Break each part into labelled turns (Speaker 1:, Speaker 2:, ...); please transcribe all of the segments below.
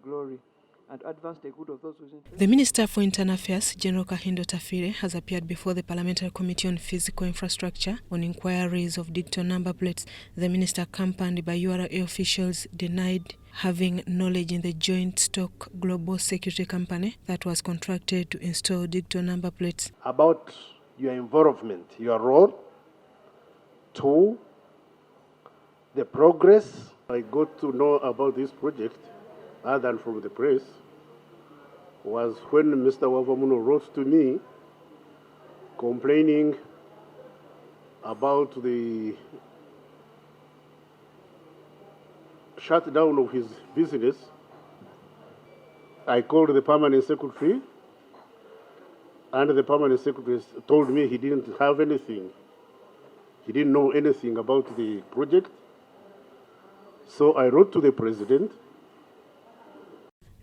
Speaker 1: glory and advance the good of those whose interests.
Speaker 2: The Minister for Internal Affairs, General Kahinda Otafiire, has appeared before the Parliamentary Committee on Physical Infrastructure on inquiries of digital number plates. The minister, accompanied by URA officials, denied having knowledge in the joint stock global security company that was contracted to install digital number plates.
Speaker 3: About your involvement, your role, to the progress. I got to know about this project, other than from the press, was when Mr. Wavamuno wrote to me complaining about the shutdown of his business. I called the permanent secretary, and the permanent secretary told me he didn't have anything. He didn't know anything about the project. So I wrote to the president.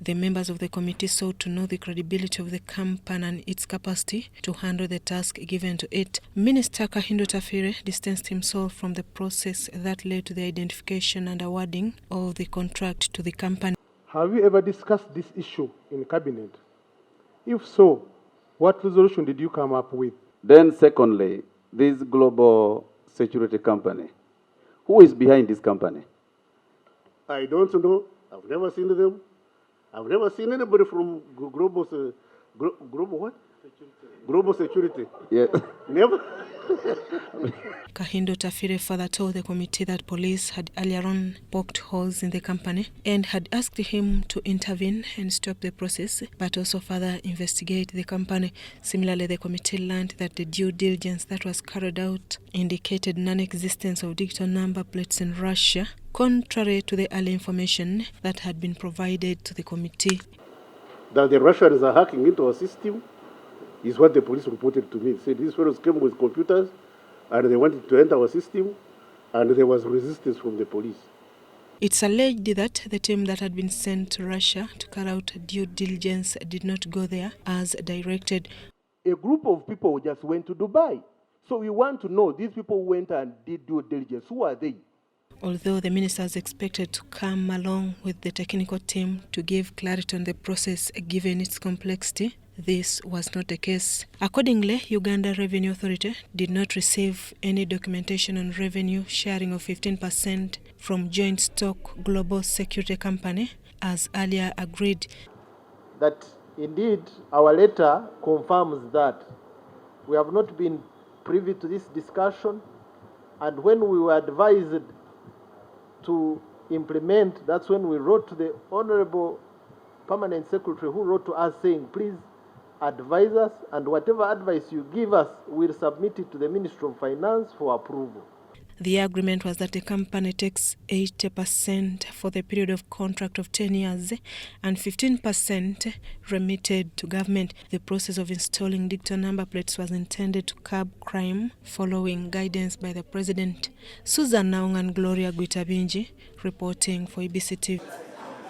Speaker 2: The members of the committee sought to know the credibility of the company and its capacity to handle the task given to it. Minister Kahinda Otafiire distanced himself from the process that led to the identification and awarding of the contract to the company.
Speaker 4: Have you ever discussed this issue in cabinet? If so, what resolution did you come up with?
Speaker 5: Then secondly, this global security company, who is behind this company?
Speaker 3: I don't know. I've never seen them. I've never seen anybody from global what? Security. Global security.
Speaker 5: Yeah.
Speaker 3: Never.
Speaker 2: Kahinda Otafiire further told the committee that police had earlier on poked holes in the company and had asked him to intervene and stop the process, but also further investigate the company. Similarly, the committee learned that the due diligence that was carried out indicated non-existence of digital number plates in Russia, contrary to the early information that had been provided to the committee.
Speaker 3: That the Russians are hacking into our system is what the police reported to me. They said these fellows came with computers and they wanted to enter our system, and there was resistance from the police.
Speaker 2: It's alleged that the team that had been sent to Russia to carry out due diligence did not go there as directed.
Speaker 4: A group of people just went to Dubai. So we want to know, these people went and did due diligence. Who are they?
Speaker 2: Although the minister is expected to come along with the technical team to give clarity on the process given its complexity, this was not the case. Accordingly, Uganda Revenue Authority did not receive any documentation on revenue sharing of 15% from joint stock global security company as earlier agreed.
Speaker 4: That indeed our letter confirms that we have not been privy to this discussion, and when we were advised to implement, that's when we wrote to the Honorable Permanent Secretary, who wrote to us saying, please advise us, and whatever advice you give us, we'll submit it to the Ministry of Finance for approval.
Speaker 2: The agreement was that the company takes 80% for the period of contract of 10 years and 15% remitted to government. The process of installing digital number plates was intended to curb crime following guidance by the President. Susan Naung and Gloria Guitabinji reporting for EBC TV.